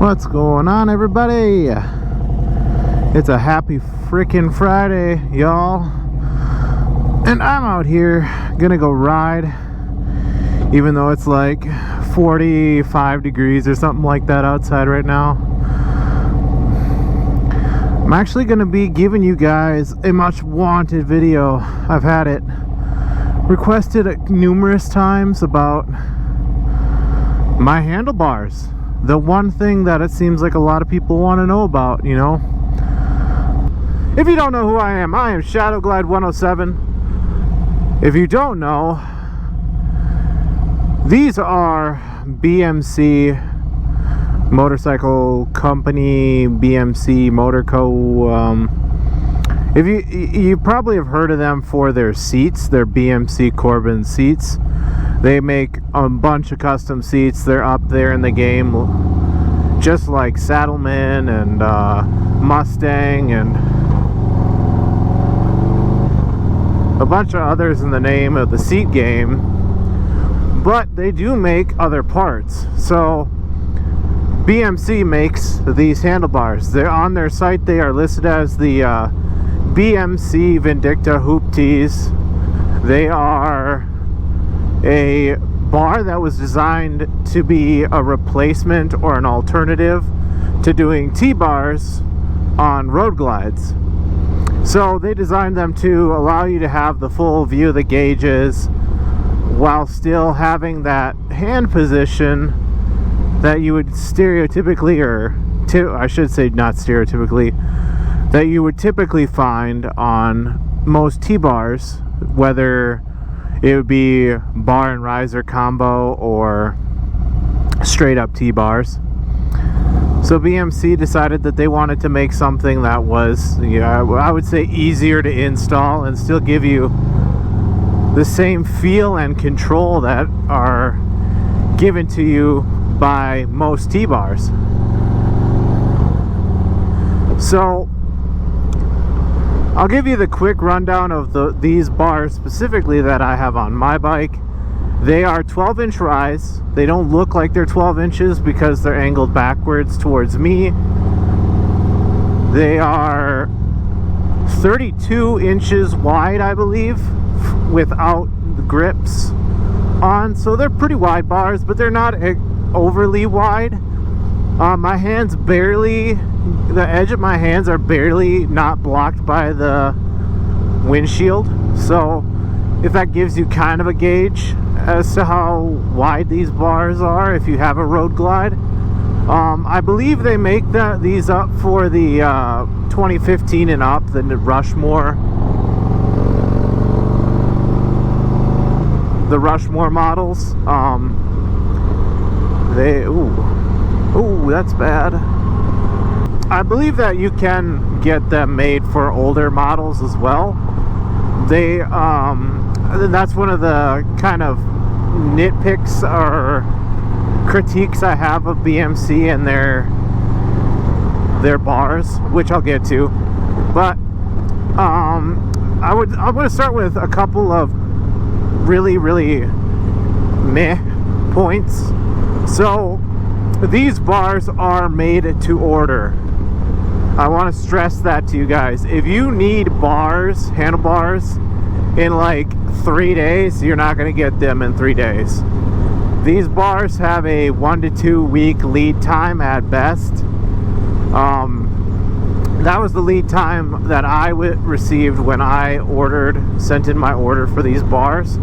What's going on, everybody? It's a happy freaking Friday, y'all, and I'm out here gonna go ride, even though it's like 45 degrees or something like that outside right now. I'm actually gonna be giving you guys a much wanted video. I've had it requested numerous times about my handlebars. The one thing that it seems like a lot of people want to know about, you know. If you don't know who I am Shadow Glide 107. If you don't know, these are BMC motorcycle company, BMC Motor Co. If you probably have heard of them for their seats, their BMC Corbin seats. They make a bunch of custom seats. They're up there in the game, just like Saddleman and Mustang and a bunch of others in the name of the seat game. But they do make other parts. So BMC makes these handlebars. They're on their site. They are listed as the BMC Vindikta Hoop Teez. They are a bar that was designed to be a replacement or an alternative to doing T-bars on road glides. So they designed them to allow you to have the full view of the gauges while still having that hand position that you would stereotypically, I should say not stereotypically, that you would typically find on most T-bars, whether it would be bar and riser combo or straight up T-bars. So BMC decided that they wanted to make something that was, I would say, easier to install and still give you the same feel and control that are given to you by most T-bars. So I'll give you the quick rundown of these bars specifically that I have on my bike. They are 12-inch rise. They don't look like they're 12 inches because they're angled backwards towards me. They are 32 inches wide, I believe, without the grips on. So they're pretty wide bars, but they're not overly wide. My hands barely, the edge of my hands are barely not blocked by the windshield. So if that gives you kind of a gauge as to how wide these bars are if you have a road glide. I believe they make these up for the 2015 and up, the Rushmore models. Ooh, that's bad. I believe that you can get them made for older models as well. That's one of the kind of nitpicks or critiques I have of BMC and their bars, which I'll get to. But I'm going to start with a couple of really meh points. So these bars are made to order. I want to stress that to you guys. If you need handlebars in like 3 days, you're not going to get them in 3 days. These bars have a 1 to 2 week lead time at best. That was the lead time that I received when I sent in my order for these bars.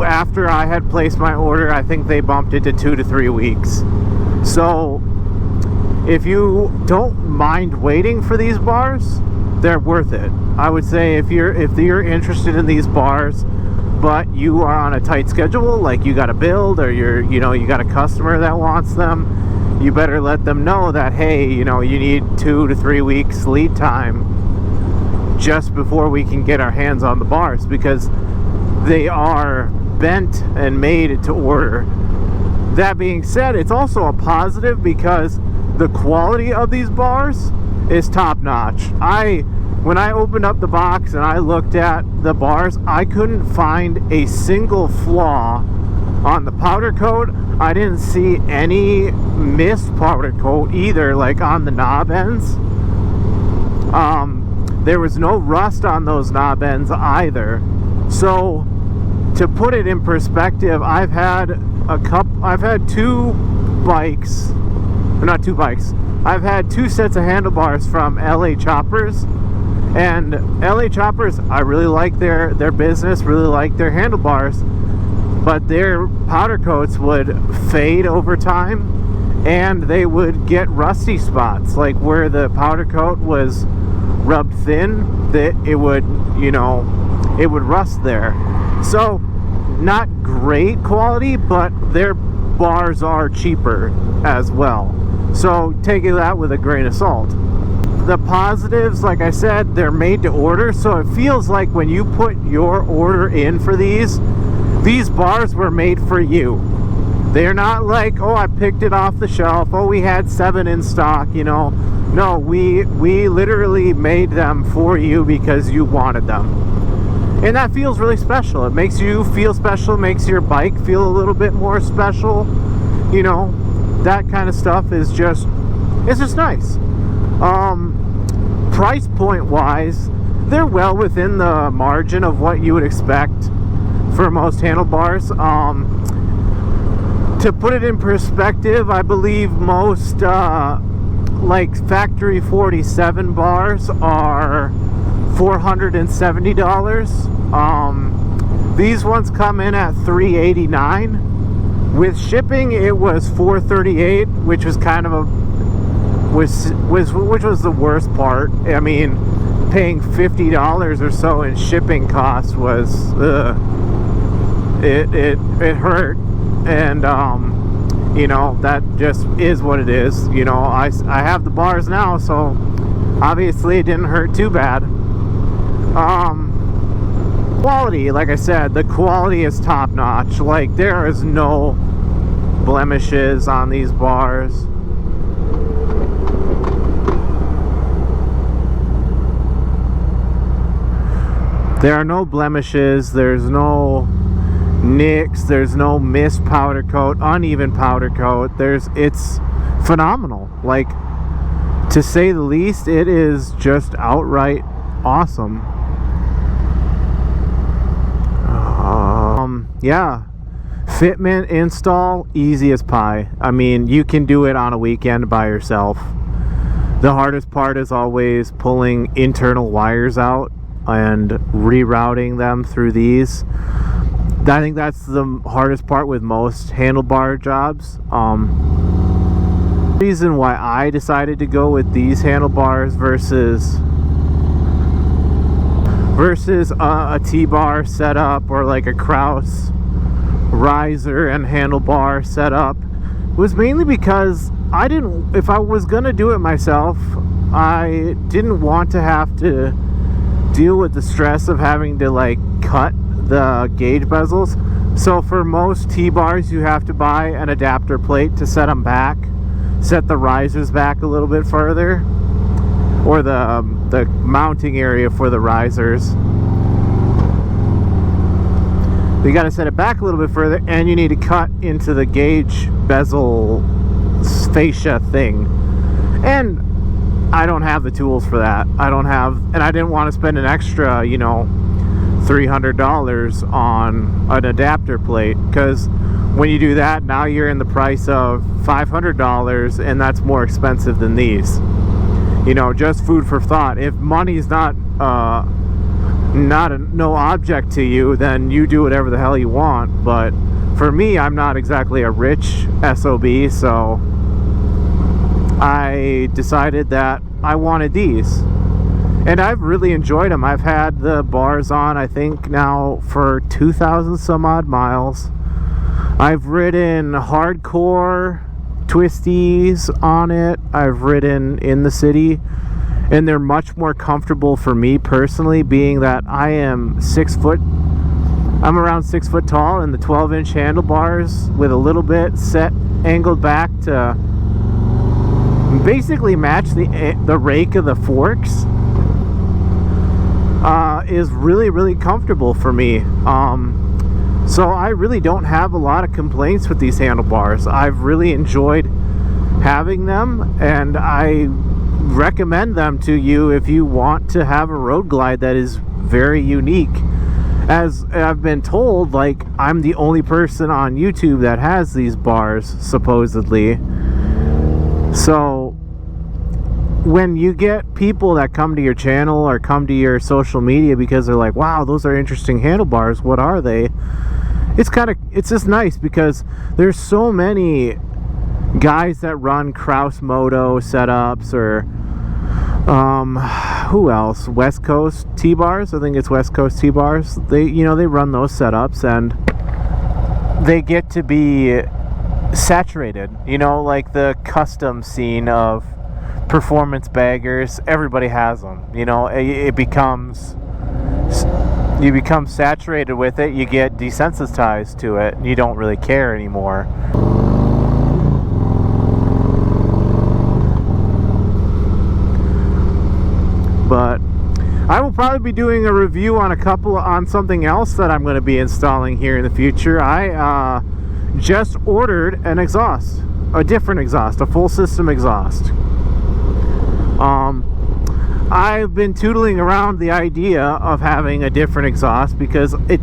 After I had placed my order, I think they bumped it to 2 to 3 weeks. So if you don't mind waiting for these bars, they're worth it. I would say if you're interested in these bars, but you are on a tight schedule, like you got a build or you got a customer that wants them, you better let them know that, hey, you need 2 to 3 weeks lead time just before we can get our hands on the bars, because they are bent and made to order. That being said, it's also a positive because the quality of these bars is top notch. When I opened up the box and I looked at the bars, I couldn't find a single flaw On the powder coat, I didn't see any missed powder coat either, like on the knob ends. There was no rust on those knob ends either. So to put it in perspective, I've had two bikes, or not two bikes, I've had two sets of handlebars from LA Choppers. And LA Choppers, I really like their business, really like their handlebars, but their powder coats would fade over time and they would get rusty spots, like where the powder coat was rubbed thin, that it would, you know, it would rust there. So not great quality, but their bars are cheaper as well, so take that with a grain of salt. The positives, like I said, they're made to order, so it feels like when you put your order in for these bars were made for you. They're not like, oh, I picked it off the shelf, oh, we had 7 in stock, you know. No, we literally made them for you because you wanted them. And that feels really special. It makes you feel special, makes your bike feel a little bit more special. You know, that kind of stuff is just, it's just nice. Price point wise, they're well within the margin of what you would expect for most handlebars. To put it in perspective, I believe most like factory 47 bars are $470. These ones come in at $389. With shipping, it was $438, which was kind of a which was the worst part. I mean, paying $50 or so in shipping costs was it hurt, and you know, that just is what it is. You know, I have the bars now, so obviously it didn't hurt too bad. Quality, like I said, the quality is top notch. Like, there is no blemishes on these bars. There are no blemishes, there's no nicks, there's no missed powder coat, uneven powder coat. It's phenomenal. Like, to say the least, it is just outright awesome. Yeah, Fitment install, easy as pie. I mean, you can do it on a weekend by yourself. The hardest part is always pulling internal wires out and rerouting them through these. I think that's the hardest part with most handlebar jobs. The reason why I decided to go with these handlebars versus a T-bar setup or like a Kraus riser and handlebar setup was mainly because if I was gonna do it myself, I didn't want to have to deal with the stress of having to like cut the gauge bezels. So for most T-bars, you have to buy an adapter plate to set them back, set the risers back a little bit further, or the mounting area for the risers. You got to set it back a little bit further, and you need to cut into the gauge bezel fascia thing. And I don't have the tools for that. And I didn't want to spend an extra, you know, $300 on an adapter plate, because when you do that, now you're in the price of $500, and that's more expensive than these. You know, just food for thought. If money's not no object to you, then you do whatever the hell you want. But for me, I'm not exactly a rich SOB, so I decided that I wanted these. And I've really enjoyed them. I've had the bars on, I think, now for 2,000 some odd miles. I've ridden hardcore twisties on it. I've ridden in the city, and they're much more comfortable for me personally, being that I am 6 foot. I'm around 6 foot tall, and the 12-inch handlebars with a little bit set angled back to basically match the rake of the forks is really, really comfortable for me. So I really don't have a lot of complaints with these handlebars. I've really enjoyed having them, and I recommend them to you if you want to have a road glide that is very unique. As I've been told, like, I'm the only person on YouTube that has these bars, supposedly. So when you get people that come to your channel or come to your social media because they're like, wow, those are interesting handlebars, what are they? It's just nice because there's so many guys that run Kraus Moto setups, or who else? West Coast T-bars. I think it's West Coast T-bars. They run those setups, and they get to be saturated, like the custom scene of performance baggers. Everybody has them. It becomes, you become saturated with it, you get desensitized to it, and you don't really care anymore. But I will probably be doing a review on something else that I'm going to be installing here in the future. I just ordered an exhaust, a different exhaust, a full system exhaust. I've been tootling around the idea of having a different exhaust because I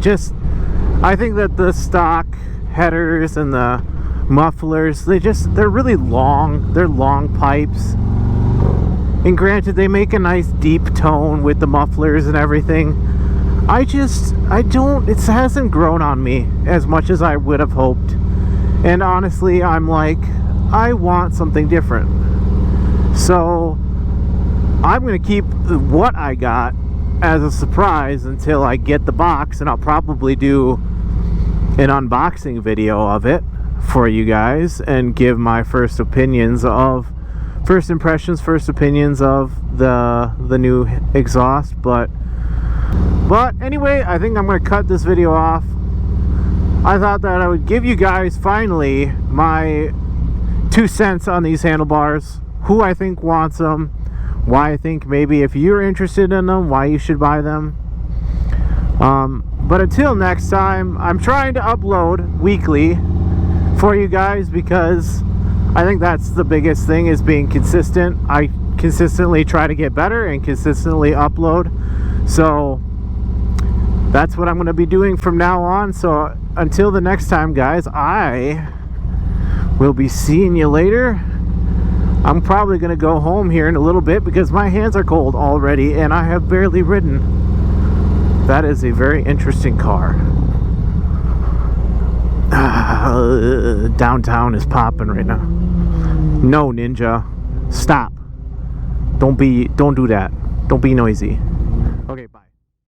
think that the stock headers and the mufflers, they're really long. They're long pipes. And granted, they make a nice deep tone with the mufflers and everything. It hasn't grown on me as much as I would have hoped. And honestly, I'm like, I want something different. So I'm going to keep what I got as a surprise until I get the box, and I'll probably do an unboxing video of it for you guys and give my first impressions of the new exhaust. But anyway, I think I'm going to cut this video off. I thought that I would give you guys finally my 2 cents on these handlebars, who I think wants them, why I think maybe if you're interested in them, why you should buy them. But until next time, I'm trying to upload weekly for you guys because I think that's the biggest thing, is being consistent. I consistently try to get better and consistently upload. So that's what I'm going to be doing from now on. So until the next time, guys, I will be seeing you later. I'm probably going to go home here in a little bit because my hands are cold already and I have barely ridden. That is a very interesting car. Downtown is popping right now. No, Ninja. Stop. Don't do that. Don't be noisy.